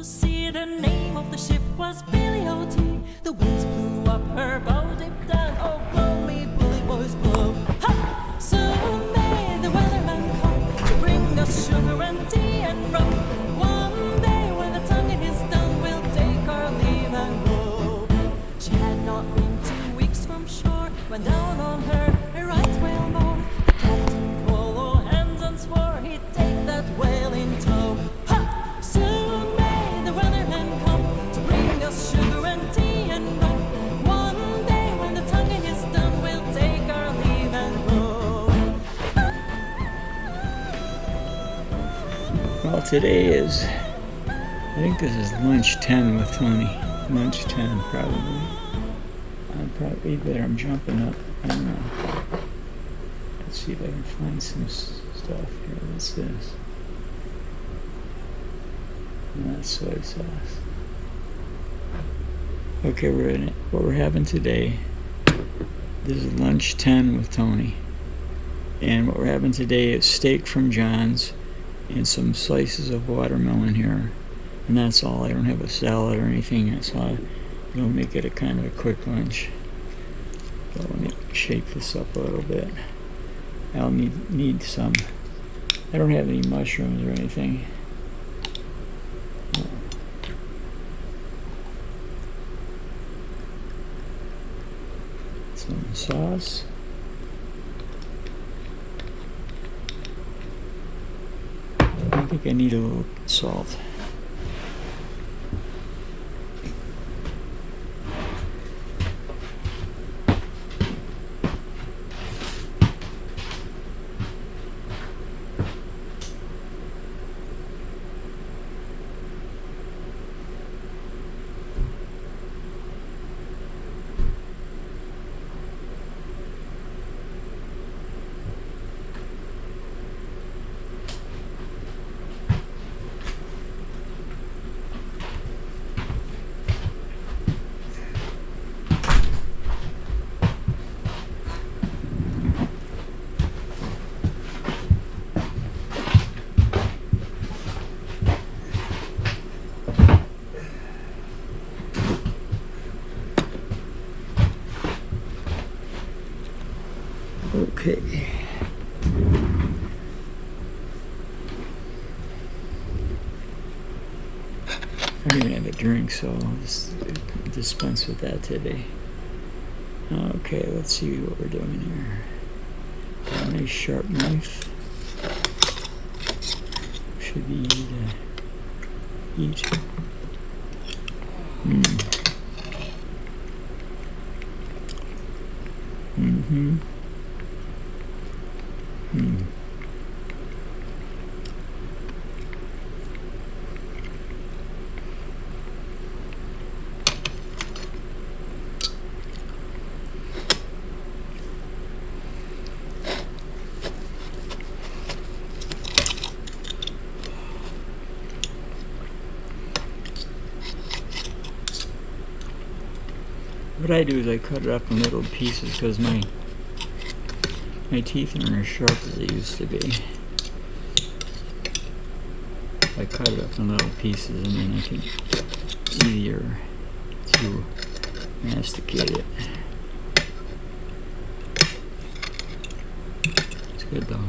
to sea. The name of the ship was Billy O.T. The winds blew up, her bow dipped down. Oh, blow me, bully boys, blow. Ha! Soon may the weatherman come to bring us sugar and tea and rum. One day when the tonguing is done, we'll take our leave and go. She had not been 2 weeks from shore when down on her a right whale more. The captain called all hands and swore he'd take that whale in tow. Ha! Soon may the weatherman come to bring us sugar and tea and rum. One day when the tonguing is done, we'll take our leave and go. Well, today is, I think this is lunch 10 with Tony. Lunch 10, probably. I'm probably better. I'm jumping up. I don't know. Let's see if I can find some stuff here. What's this? And that's soy sauce. Okay, we're in it. What we're having today, this is lunch 10 with Tony. And what we're having today is steak from John's and some slices of watermelon here. And that's all. I don't have a salad or anything, so it'll make it a kind of a quick lunch. So let me shake this up a little bit. I'll need some. I don't have any mushrooms or anything. Some sauce. I think I need a little salt. Okay. I don't even have a drink, so I'll just dispense with that today. Okay, let's see what we're doing here. Got a nice sharp knife. Should be easy to eat. What I do is I cut it up in little pieces because my teeth aren't as sharp as they used to be. I cut it up in little pieces and then I can easier to masticate it. It's good though.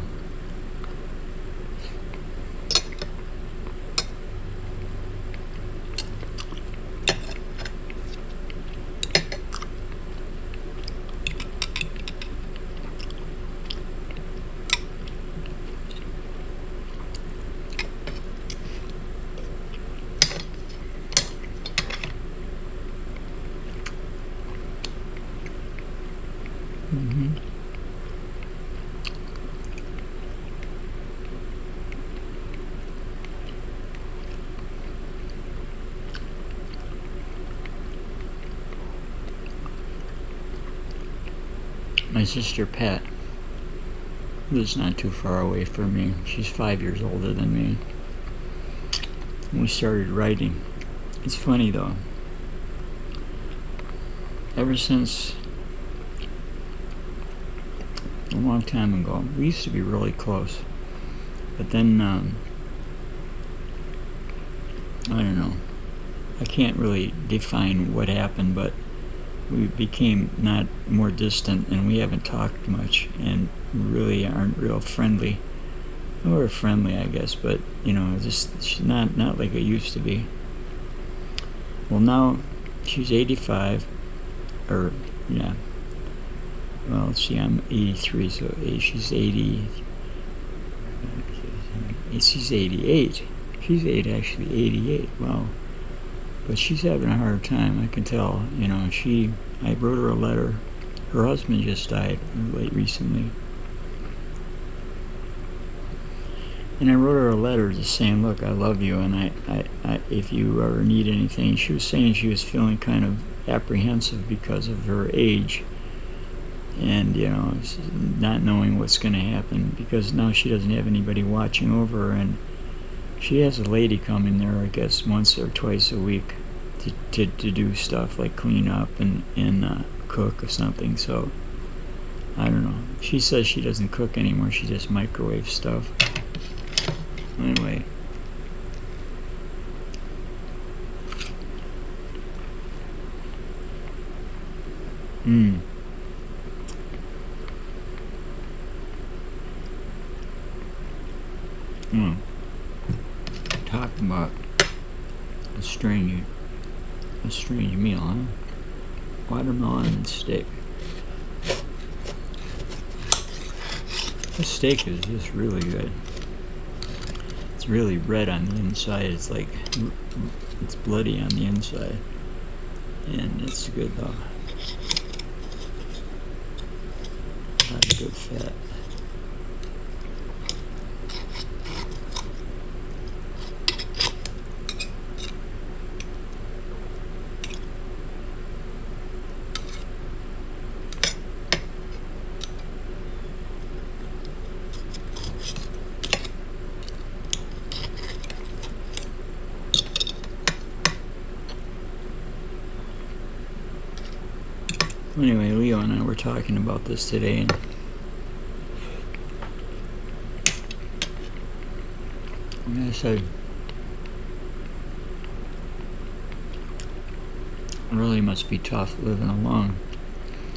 My sister Pat lives not too far away from me. She's 5 years older than me. We started writing. It's funny though. Ever since a long time ago, we used to be really close. But then I don't know. I can't really define what happened, but we became not more distant, and we haven't talked much, and really aren't real friendly. We're friendly, I guess, but just not like it used to be. Well, now she's 85, or yeah. Well, let's see, I'm 83, so she's 80. She's 88. She's actually 88. Wow. But she's having a hard time, I can tell. I wrote her a letter. Her husband just died recently. And I wrote her a letter just saying, look, I love you, and I if you ever need anything. She was saying she was feeling kind of apprehensive because of her age, and not knowing what's going to happen, because now she doesn't have anybody watching over her, and she has a lady coming there, I guess, once or twice a week to do stuff like clean up and cook or something. So I don't know. She says she doesn't cook anymore. She just microwaves stuff. Anyway. Talking about a strange meal, huh? Watermelon and steak. This steak is just really good. It's really red on the inside. It's like it's bloody on the inside, and it's good though. A lot of good fat. Anyway, Leo and I were talking about this today, and I said, it really must be tough living alone,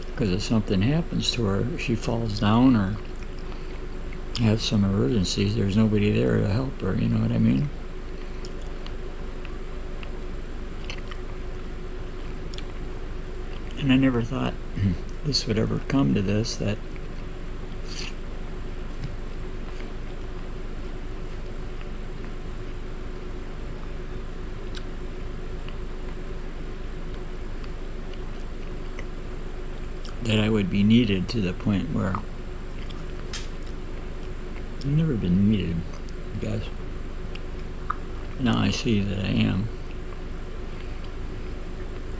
because if something happens to her, she falls down or has some emergencies, there's nobody there to help her, you know what I mean? And I never thought this would ever come to this, that I would be needed to the point where I've never been needed, I guess. Now I see that I am.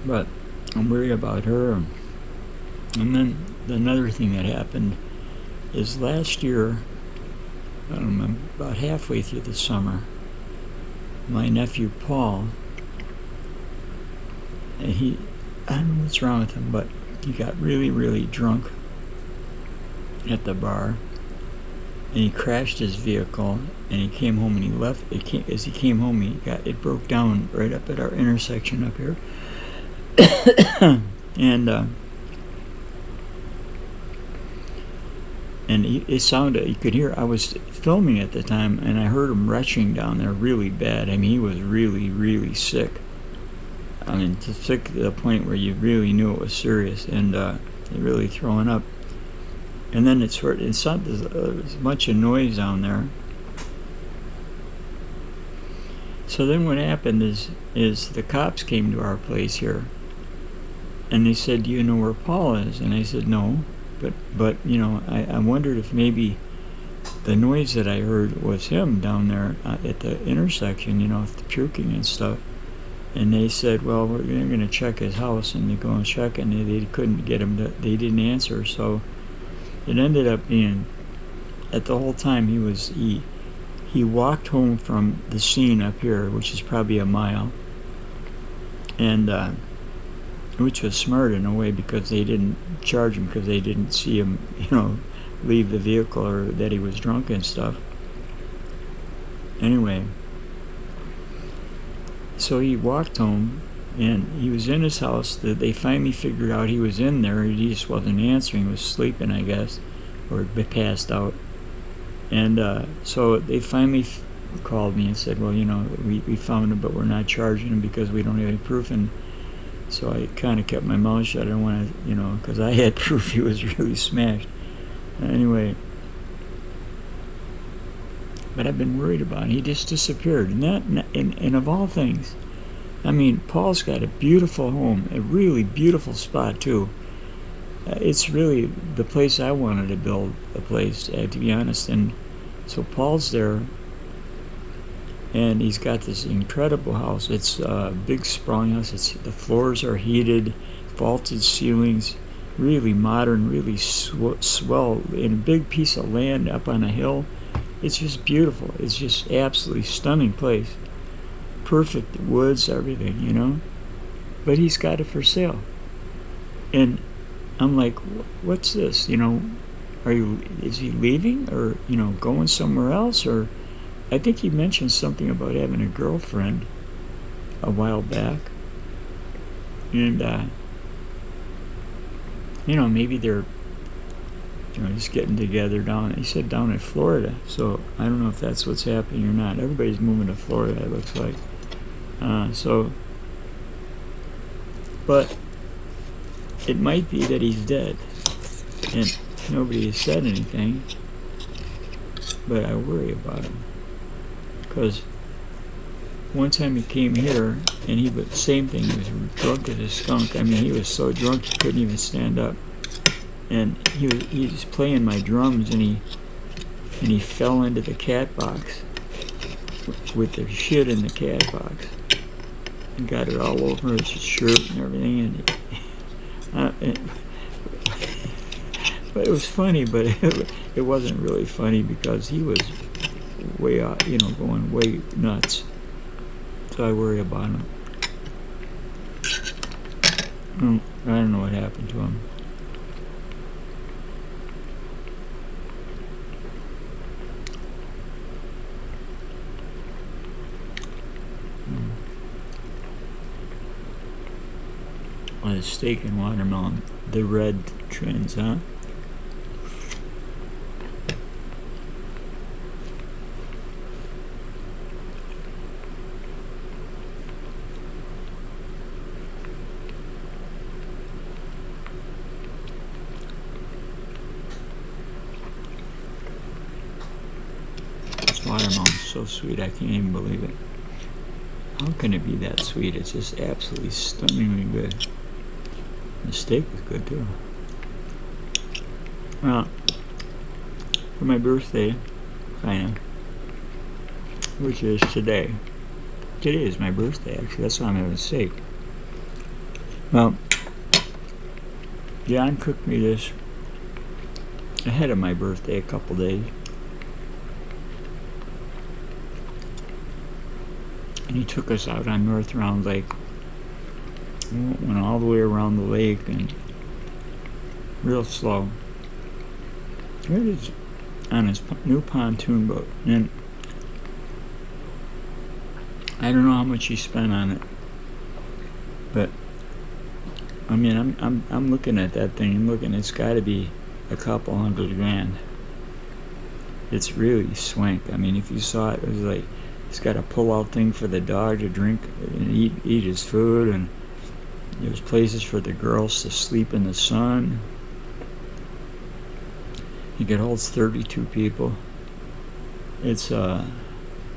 But I'm worried about her. And then another thing that happened is last year, I don't know, about halfway through the summer, my nephew Paul, and I don't know what's wrong with him, but he got really, really drunk at the bar, and he crashed his vehicle, and he came home, and he left. As he came home, it broke down right up at our intersection up here. and it sounded, you could hear, I was filming at the time, and I heard him retching down there really bad. I mean, he was really, really sick. I mean, sick to the point where you really knew it was serious, and really throwing up. And then there's a bunch of noise down there. So then what happened is the cops came to our place here, and they said, do you know where Paul is? And I said, no, but I wondered if maybe the noise that I heard was him down there at the intersection, with the puking and stuff. And they said, well, we're going to check his house, and they go and check, and they couldn't get him they didn't answer. So it ended up being, at the whole time he walked home from the scene up here, which is probably a mile, and which was smart in a way, because they didn't charge him, because they didn't see him, leave the vehicle, or that he was drunk and stuff. Anyway, so he walked home, and he was in his house. They finally figured out he was in there. He just wasn't answering. He was sleeping, I guess, or passed out. And so they finally called me and said, well, we found him, but we're not charging him because we don't have any proof. And so I kind of kept my mouth shut. I didn't want to, because I had proof he was really smashed. Anyway, but I've been worried about him. He just disappeared. And of all things, I mean, Paul's got a beautiful home, a really beautiful spot too. It's really the place I wanted to build a place, to be honest. And so Paul's there, and he's got this incredible house. It's a big sprawling house. The floors are heated, vaulted ceilings, really modern, really swell, in a big piece of land up on a hill. It's just beautiful. It's just absolutely stunning place. Perfect woods, everything, But he's got it for sale. And I'm like, what's this? Is he leaving or, going somewhere else? Or I think he mentioned something about having a girlfriend a while back. And, maybe they're, just getting together he said down in Florida. So I don't know if that's what's happening or not. Everybody's moving to Florida, it looks like. But it might be that he's dead. And nobody has said anything. But I worry about him. Because one time he came here, and same thing, he was drunk as a skunk. I mean, he was so drunk he couldn't even stand up. And he was playing my drums, and he fell into the cat box with the shit in the cat box, and got it all over his shirt and everything. But it was funny, but it wasn't really funny because he was way out, going way nuts. So I worry about him. I don't know what happened to him. On a steak and watermelon, the red trends, huh? This watermelon's so sweet, I can't even believe it. How can it be that sweet? It's just absolutely stunningly good. The steak was good too. Well, for my birthday, kind of, which is today. Today is my birthday, actually. That's why I'm having steak. Well, John cooked me this ahead of my birthday, a couple days. And he took us out on North Round Lake. Went all the way around the lake and real slow. It is on his new pontoon boat, and I don't know how much he spent on it, but I mean, I'm looking at that thing and looking. It's got to be a couple $100,000. It's really swank. I mean, if you saw it, it was like he's got a pull-out thing for the dog to drink and eat his food, and there's places for the girls to sleep in the sun. It holds 32 people. It's got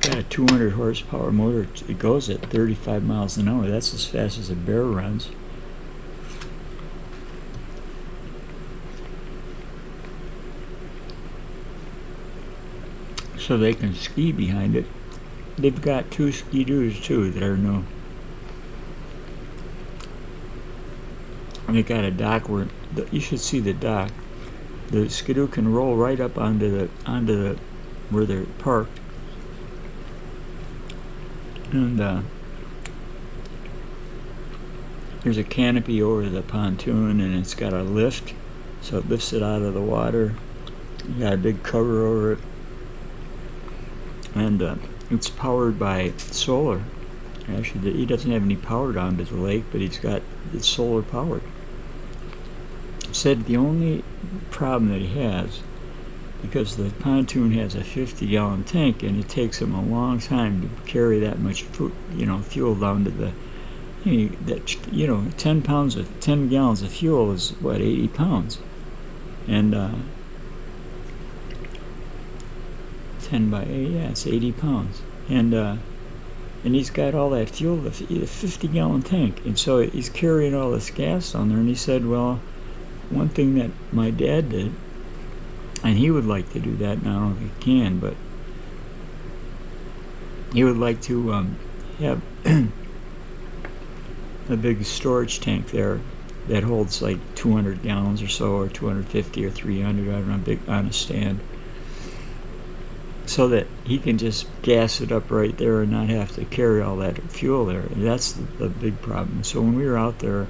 a 200 horsepower motor. It goes at 35 miles an hour. That's as fast as a bear runs. So they can ski behind it. They've got 2 ski-doos too that are new. And they got a dock where you should see the dock. The skidoo can roll right up onto the where they're parked, and there's a canopy over the pontoon, and it's got a lift, so it lifts it out of the water. You got a big cover over it, and it's powered by solar. Actually, he doesn't have any power down to the lake, but it's solar powered. Said the only problem that he has, because the pontoon has a 50-gallon tank, and it takes him a long time to carry that much fuel down to the. 10 gallons of fuel is what, 80 pounds, and 10 by 8, yeah, it's 80 pounds, and he's got all that fuel, the 50-gallon tank, and so he's carrying all this gas down there. And he said, well, one thing that my dad did, and he would like to do that, and I don't know if he can, but he would like to have a big storage tank there that holds like 200 gallons or so, or 250 or 300, I don't know, big on a stand, so that he can just gas it up right there and not have to carry all that fuel there. And that's the big problem. So when we were out there,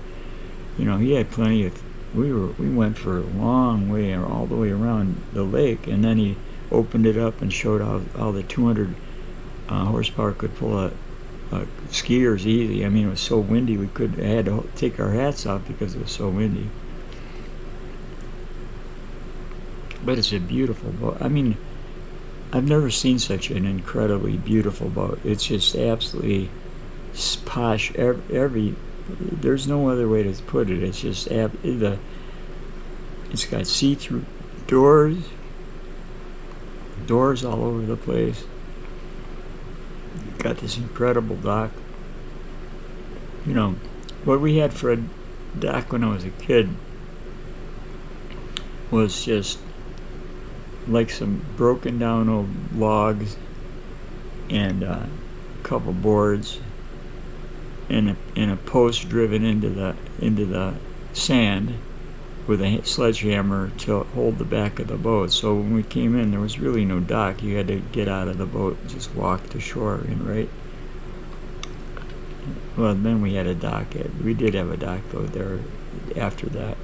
he had plenty of. We went for a long way, or all the way around the lake, and then he opened it up and showed how the 200 horsepower could pull a skiers easy. I mean, it was so windy we had to take our hats off because it was so windy. But it's a beautiful boat. I mean, I've never seen such an incredibly beautiful boat. It's just absolutely posh. There's no other way to put it. It's just it's got see-through doors all over the place. Got this incredible dock. What we had for a dock when I was a kid was just like some broken down old logs and a couple boards and a post driven into the sand with a sledgehammer to hold the back of the boat. So when we came in, there was really no dock. You had to get out of the boat and just walk to shore, right? Well, then we had a dock. We did have a dock though there after that,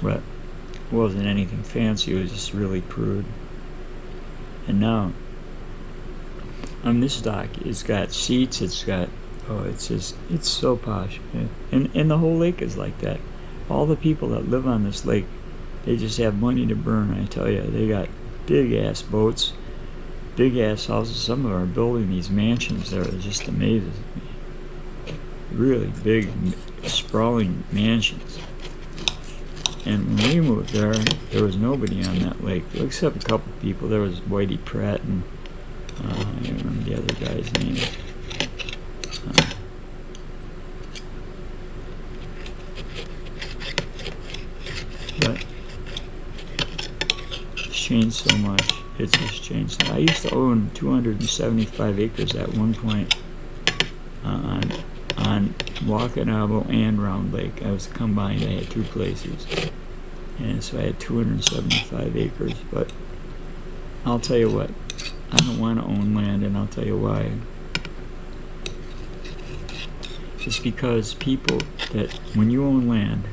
but it wasn't anything fancy. It was just really crude. And now, this dock, it's got seats. It's got it's so posh, and the whole lake is like that. All the people that live on this lake, they just have money to burn. I tell you, they got big ass boats, big ass houses. Some of them are building these mansions there. It just amazes me. Really big, sprawling mansions. And when we moved there was nobody on that lake except a couple people. There was Whitey Pratt and I don't remember the other guy's name. But it's changed so much. It's just changed. I used to own 275 acres at one point on Wakanabo and Round Lake. I was combined. I had two places, and so I had 275 acres. But I'll tell you what, I don't want to own land, and I'll tell you why. It's because when you own land,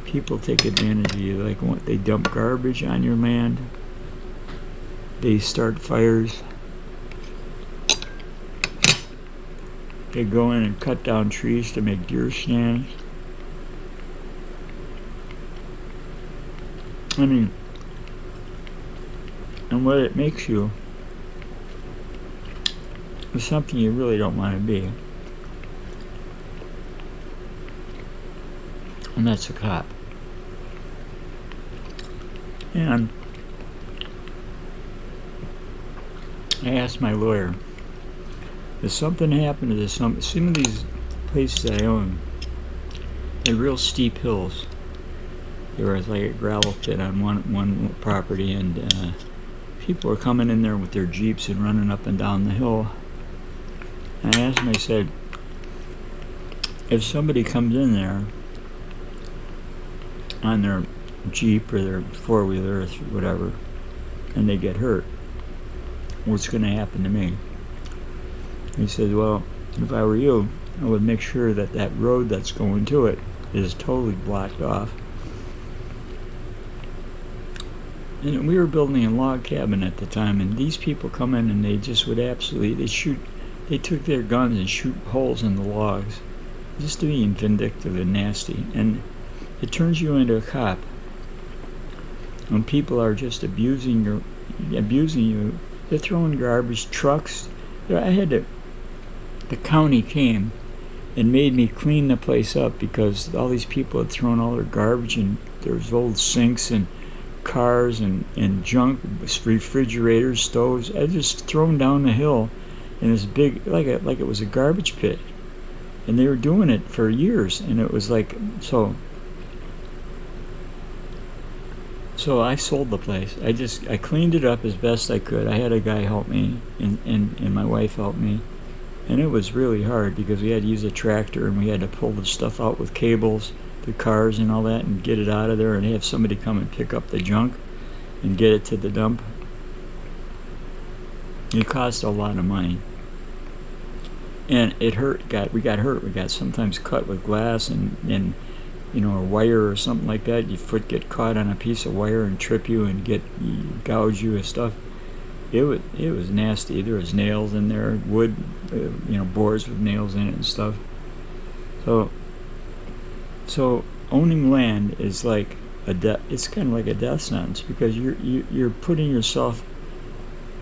people take advantage of you. Like, they dump garbage on your land. They start fires. They go in and cut down trees to make deer stands. I mean, and what it makes you is something you really don't want to be. And that's a cop. And I asked my lawyer, if something happened to some of these places that I own, they're real steep hills. There was like a gravel pit on one property, and people were coming in there with their Jeeps and running up and down the hill. And I asked him, I said, if somebody comes in there on their Jeep or their four-wheeler or whatever, and they get hurt, what's going to happen to me? He said, well, if I were you, I would make sure that that road that's going to it is totally blocked off. And we were building a log cabin at the time, and these people come in and they just would they shoot they took their guns and shoot holes in the logs, just to being vindictive and nasty. And it turns you into a cop when people are just abusing you. They're throwing garbage trucks. The county came and made me clean the place up because all these people had thrown all their garbage, and there was old sinks and cars and junk, refrigerators, stoves. I just thrown down the hill in this big, like it was a garbage pit. And they were doing it for years, and it was like, so I sold the place. I cleaned it up as best I could. I had a guy help me, and my wife helped me. And it was really hard because we had to use a tractor, and we had to pull the stuff out with cables, the cars and all that, and get it out of there, and have somebody come and pick up the junk and get it to the dump. It cost a lot of money. And it hurt. We got hurt. We got sometimes cut with glass and a wire or something like that. Your foot get caught on a piece of wire and trip you and gouge you with stuff. It was nasty. There was nails in there, wood, boards with nails in it and stuff. So owning land is like it's kind of like a death sentence, because you're putting yourself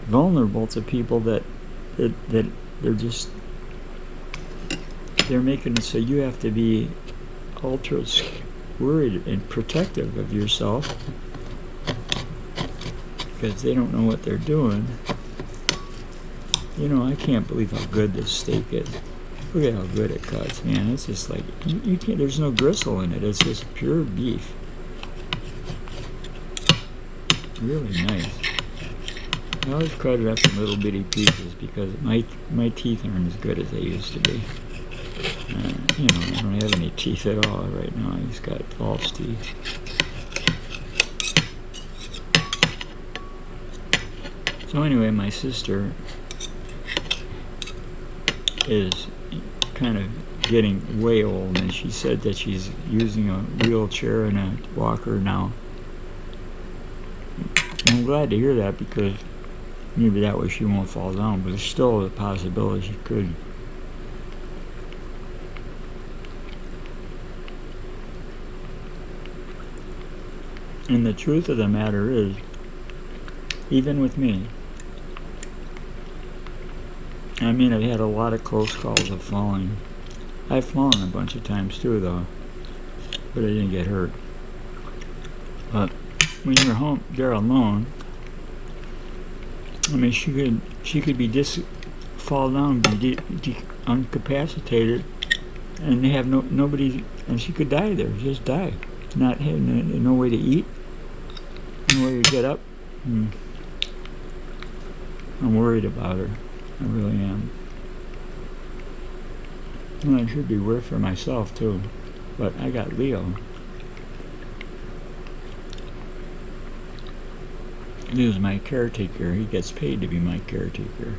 vulnerable to people that they're making it so you have to be ultra worried and protective of yourself because they don't know what they're doing. I can't believe how good this steak is. Look at how good it cuts, man. It's just like, you can't, there's no gristle in it. It's just pure beef. Really nice. I always cut it up in little bitty pieces because my teeth aren't as good as they used to be. I don't have any teeth at all right now. I just got false teeth. So anyway, my sister is kind of getting way old, and she said that she's using a wheelchair and a walker now. I'm glad to hear that, because maybe that way she won't fall down, but there's still a possibility she could. And the truth of the matter is, even with me, I've had a lot of close calls of falling. I've fallen a bunch of times too, though, but I didn't get hurt. But when you're home, they're alone. She could be fall down, be incapacitated, and they have nobody, and she could die there, just die, not have no way to eat, no way to get up. I'm worried about her. I really am. Well, I should be worried for myself too, but I got Leo. Leo's my caretaker. He gets paid to be my caretaker.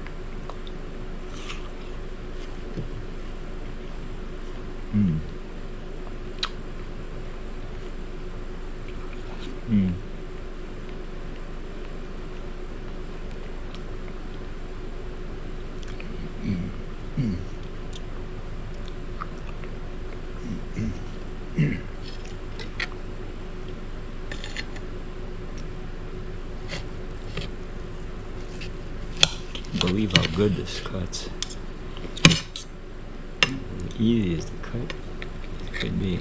Believe how good this cuts. As easy as the cut could be.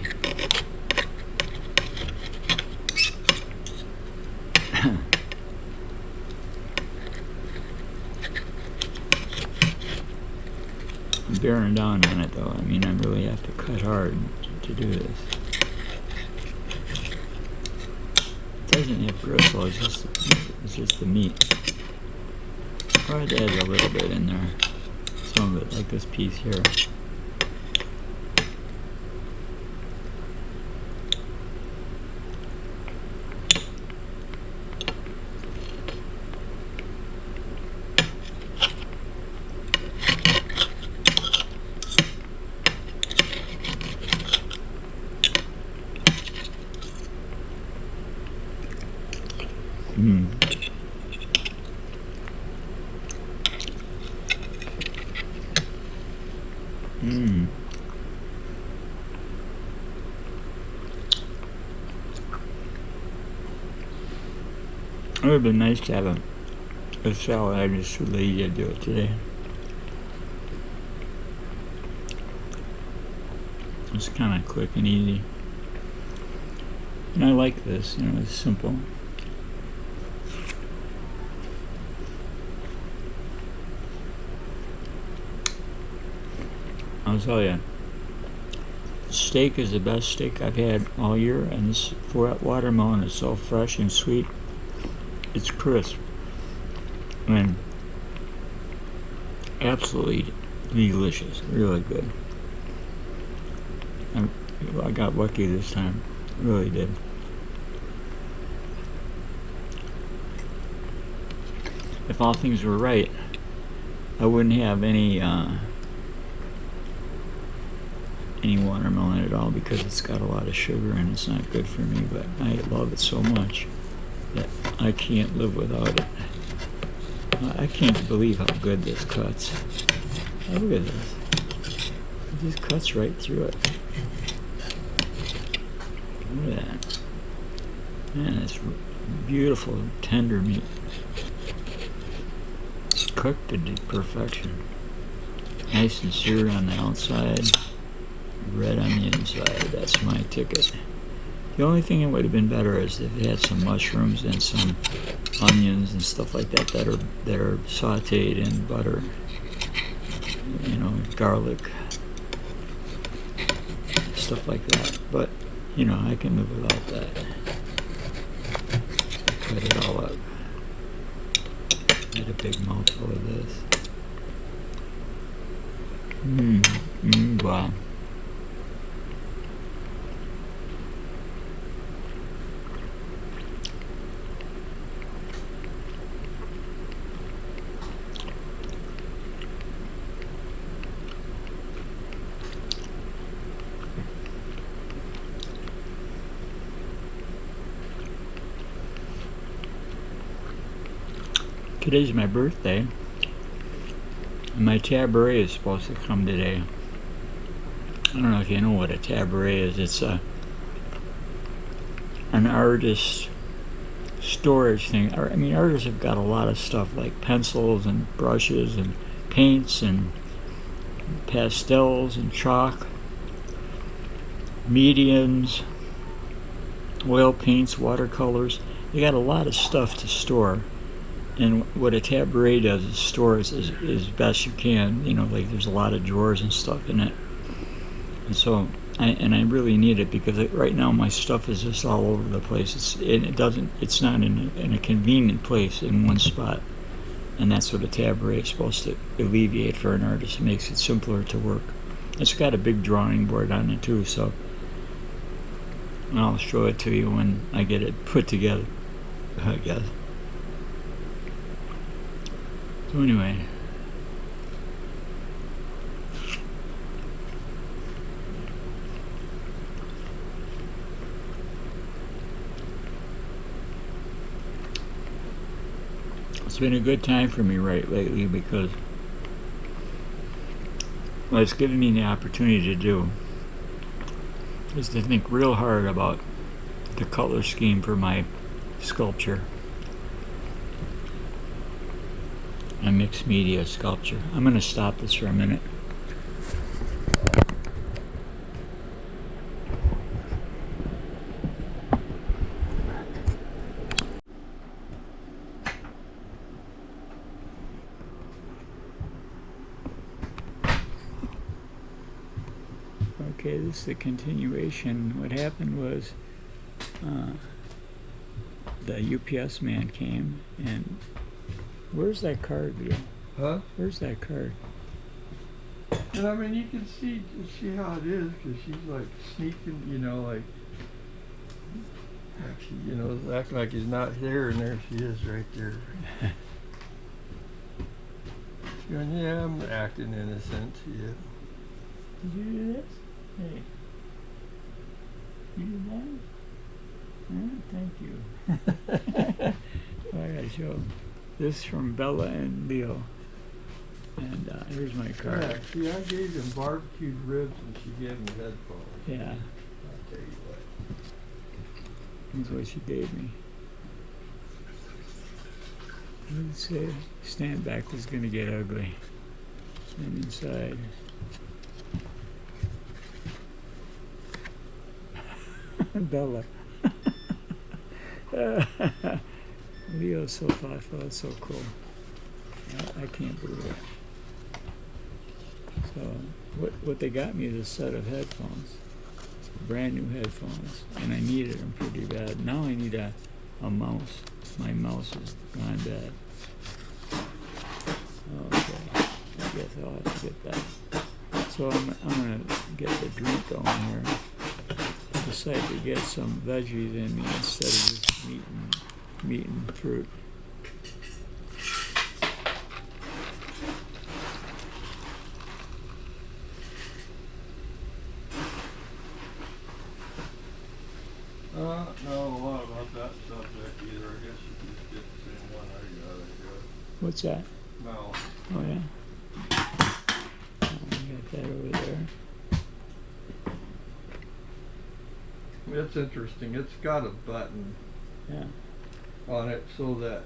I'm bearing down on it though. I really have to cut hard to do this. It doesn't have gristle, it's just the meat. I'll add a little bit in there. Some of it, like this piece here. Mmm. It would have been nice to have a salad. I just too lazy to do it today. It's kind of quick and easy. And I like this, you know, it's simple. I'll tell you, steak is the best steak I've had all year, and this watermelon is so fresh and sweet. It's crisp and absolutely delicious, really good. I got lucky this time, really did. If all things were right, I wouldn't have any watermelon at all because it's got a lot of sugar and it's not good for me, but I love it so much that I can't live without it. I can't believe how good this cuts. Oh, look at this. It just cuts right through it. Look at that. Man, it's beautiful, tender meat. Cooked to perfection. Nice and seared on the outside, red on the inside. That's my ticket. The only thing that would have been better is if it had some mushrooms and some onions and stuff like that that are sautéed in butter. You know, garlic, stuff like that. But you know, I can live without that. Cut it all up. Get a big mouthful of this. Wow. Today's my birthday, and my tabaret is supposed to come today. I don't know if you know what a tabaret is. It's an artist storage thing. I mean, artists have got a lot of stuff like pencils and brushes and paints and pastels and chalk, mediums, oil paints, watercolors. They got a lot of stuff to store. And what a tabaret does is stores as best you can. You know, like there's a lot of drawers and stuff in it. And so, I really need it because right now my stuff is just all over the place. It's not in a convenient place in one spot. And that's what a tabaret is supposed to alleviate for an artist. It makes it simpler to work. It's got a big drawing board on it too, so I'll show it to you when I get it put together, I guess. So anyway, it's been a good time for me lately because what it's given me the opportunity to do is to think real hard about the color scheme for my sculpture. A mixed media sculpture. I'm going to stop this for a minute. Okay, this is the continuation. What happened was the UPS man came and where's that card, Leo? Huh? Where's that card? And I mean, you can see how it is because she's like sneaking, you know, like she, you know, acting like he's not there, and there she is right there. She's going, yeah, I'm acting innocent. Yeah. Did you do this? Hey. You did that? Thank you. I gotta show. This from Bella and Leo. And here's my card. Yeah, see, I gave him barbecued ribs and she gave him headphones. Yeah, I'll tell you what. that's what she gave me. Let's see. Stand back is going to get ugly. Stand inside. Bella. Leo's so thoughtful. That's so cool. I can't believe it. So, what they got me is a set of headphones. Brand new headphones. And I needed them pretty bad. Now I need a mouse. My mouse is gone bad. Okay. I guess I'll have to get that. So I'm going to get the drink going here. I decided to get some veggies in me instead of just meat and fruit. I don't know a lot about that subject either. I guess you can just get the same one I got, I guess. What's that? No. Oh, yeah? I got that over there. It's interesting. It's got a button Yeah. on it so that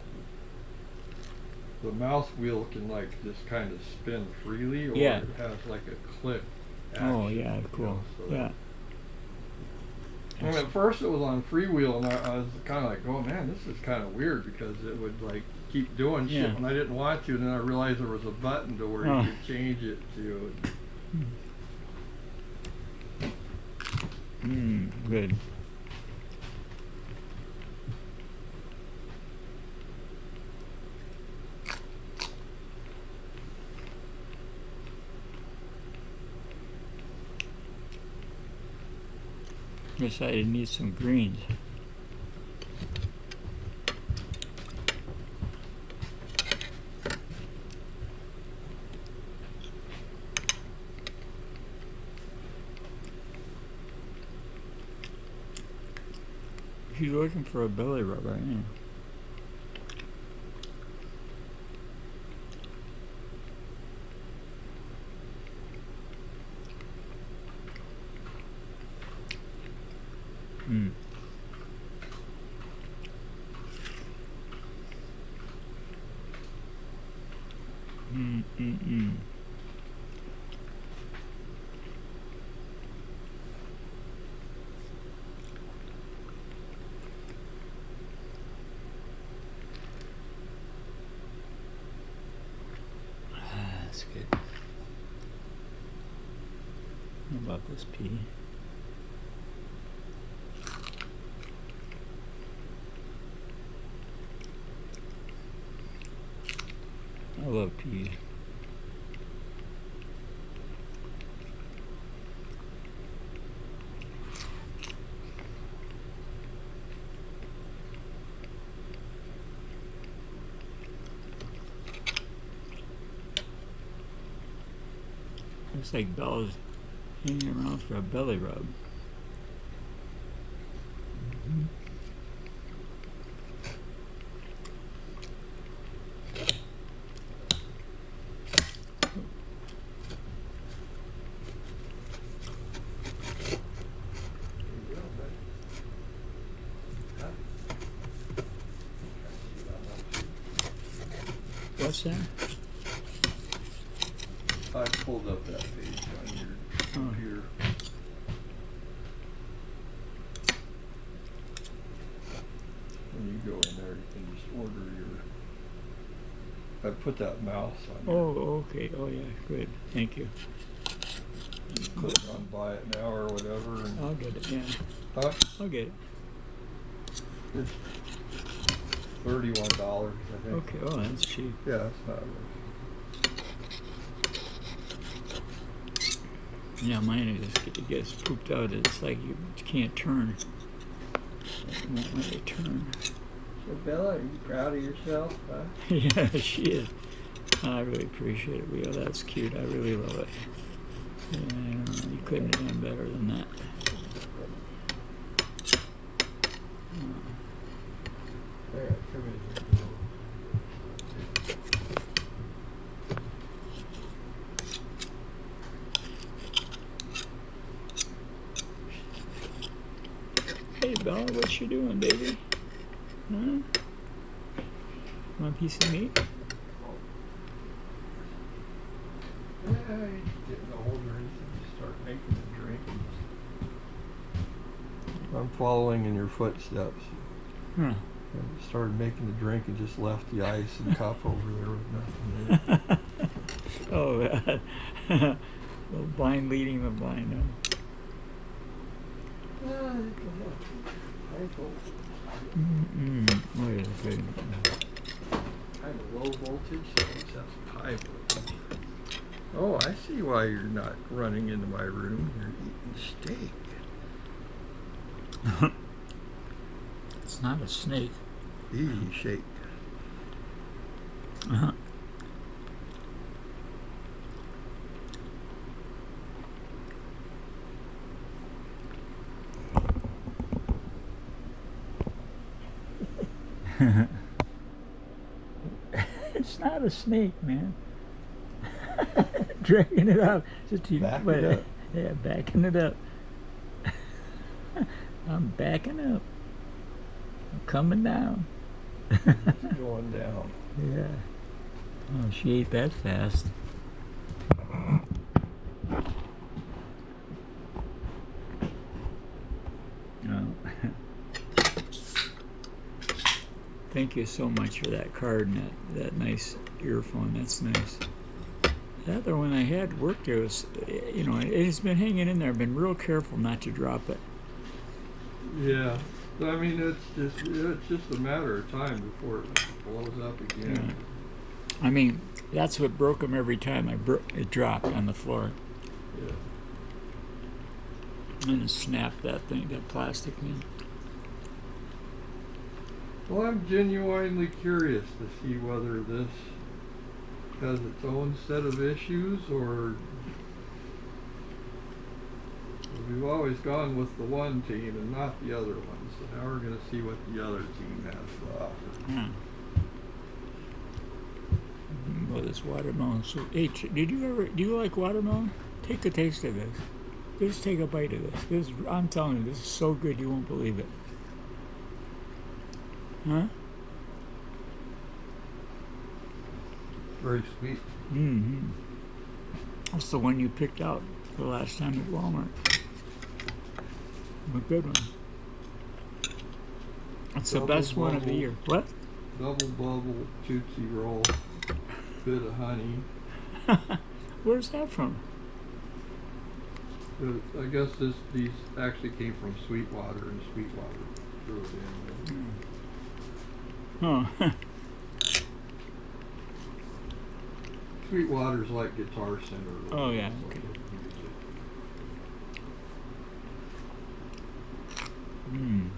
the mouse wheel can like just kind of spin freely, or Yeah. it has like a click action. Oh, yeah, cool. So Yeah. at first it was on freewheel, and I was kind of like, oh man, this is kind of weird, because it would like keep doing shit Yeah. when I didn't want to, and then I realized there was a button to where Oh. you could change it to. Good. Decided to need some greens. She's looking for a belly rub right now. That's good. How about this pea? I love peas. Looks like Bella's hanging around for a belly rub. What's that? I pulled up that page on your computer. When you go in there, you can just order your. I put that mouse on. Oh, okay. Oh, yeah. Good. Thank you. You click on buy it now or whatever. And, I'll get it. Yeah. huh? I'll get it. It's $31, I think. Okay. Oh, that's cheap. Yeah, that's not much. Yeah, mine it gets pooped out. It's like you can't turn. It won't let it turn. So Bella, are you proud of yourself? Huh? Yeah, she is. I really appreciate it, Leo. That's cute. I really love it. Yeah, I don't know. You couldn't have done better than that. There, come in. Hey, Bella, what you doing, baby? Huh? Want a piece of meat? Yeah, you're getting older, you start making a drink. I'm following in your footsteps. Huh. I started making the drink and just left the ice and cup over there with nothing in it. Oh, God. The blind leading the blind. Huh? Wait a second. Kind of low voltage, so that's high voltage. Oh, I see why you're not running into my room. You're eating steak. It's not a snake. Easy shake. Uh-huh. It's not a snake, man. Dragging it up. Just keep Back it up. Yeah, backing it up. I'm backing up. I'm coming down. It's going down. Yeah. Oh, she ate that fast. Oh. Thank you so much for that card and that nice earphone. That's nice. The other one I had worked, it was, you know, it has been hanging in there. I've been real careful not to drop it. Yeah. I mean, it's just a matter of time before it blows up again. Yeah. I mean, that's what broke them every time. It dropped on the floor. Yeah. And it snapped that thing, that plastic thing. Well, I'm genuinely curious to see whether this has its own set of issues, or we've always gone with the one team and not the other one. So now we're going to see what the other team has to offer. Well, this watermelon soup. Hey, do you like watermelon? Take a taste of this. Just take a bite of this. I'm telling you, this is so good you won't believe it. Huh? Very sweet. Mm-hmm. That's the one you picked out the last time at Walmart. A good one. It's the best one of the year. What? Double bubble Tootsie Roll. Bit of honey. Where's that from? I guess these actually came from Sweetwater, and Sweetwater threw it in. Oh. Sweetwater's like Guitar Center. Oh, yeah. Okay. Mm.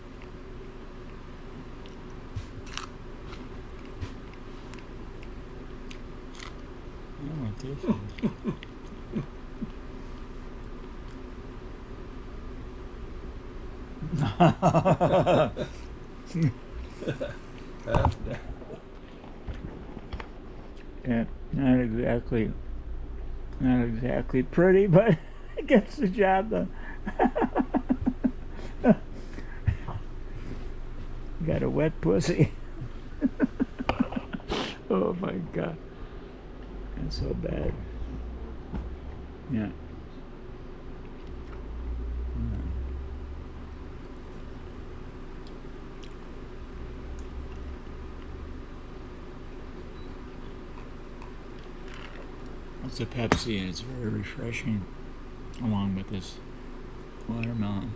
I want this. Yeah, not exactly pretty, but it gets the job done. Got a wet pussy. Oh my God, that's so bad. Yeah. It's a Pepsi and it's very refreshing along with this watermelon.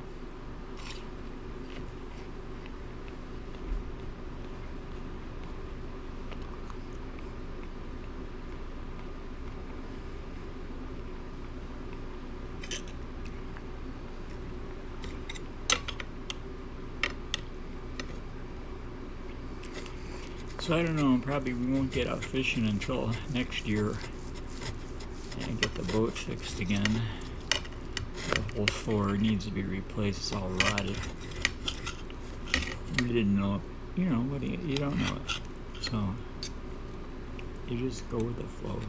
So I don't know, probably we won't get out fishing until next year. And get the boat fixed again. The whole floor needs to be replaced. It's all rotted. You didn't know it. You know, what you don't know it. So, you just go with the flow.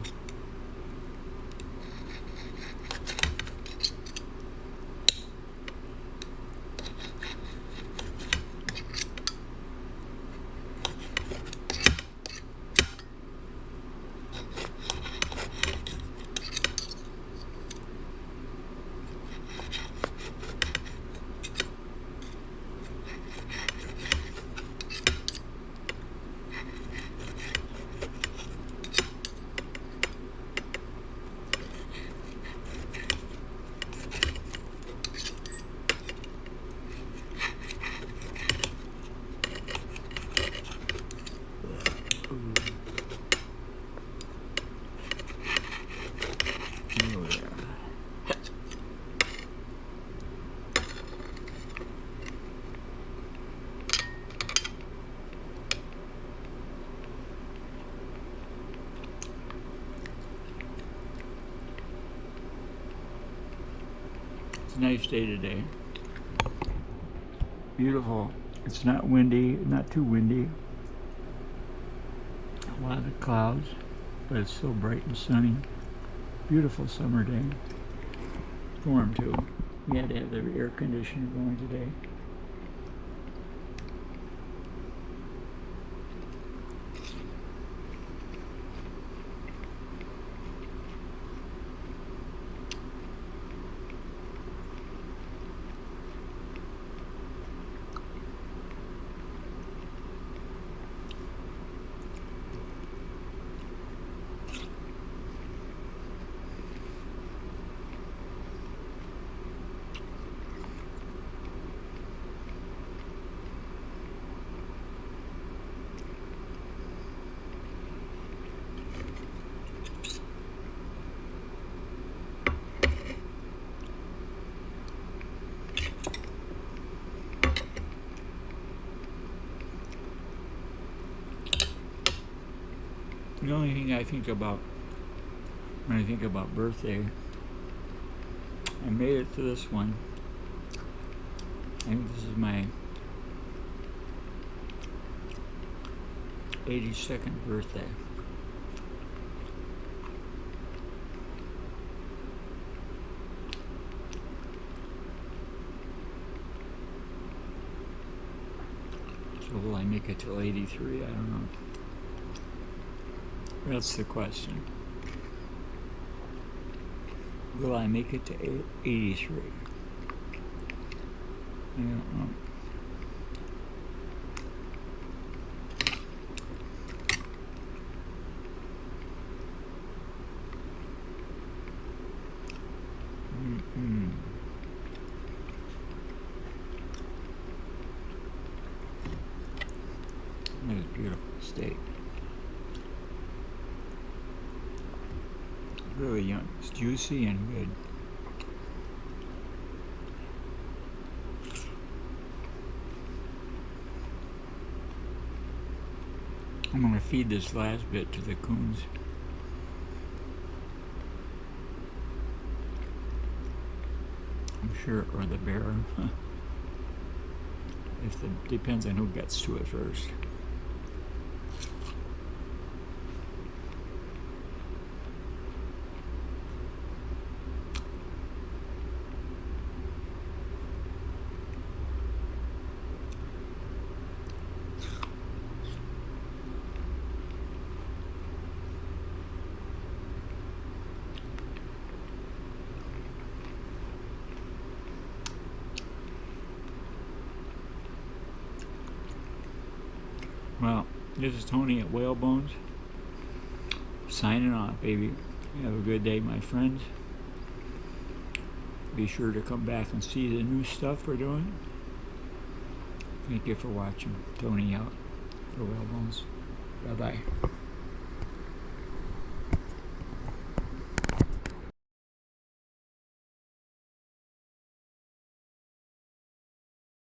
It's a nice day today. Beautiful. It's not windy, not too windy. A lot of clouds, but it's so bright and sunny. Beautiful summer day. Warm too. We had to have the air conditioner going today. The only thing I think about when I think about birthday, I made it to this one. I think this is my 82nd birthday. So will I make it till 83? I don't know. That's the question. Will I make it to 83? I don't know. That is beautiful steak. Really young. It's juicy and good. I'm going to feed this last bit to the coons. I'm sure, or the bear. Depends on who gets to it first. Well, this is Tony at Whalebones, signing off, baby. Have a good day, my friends. Be sure to come back and see the new stuff we're doing. Thank you for watching. Tony out for Whalebones. Bye-bye.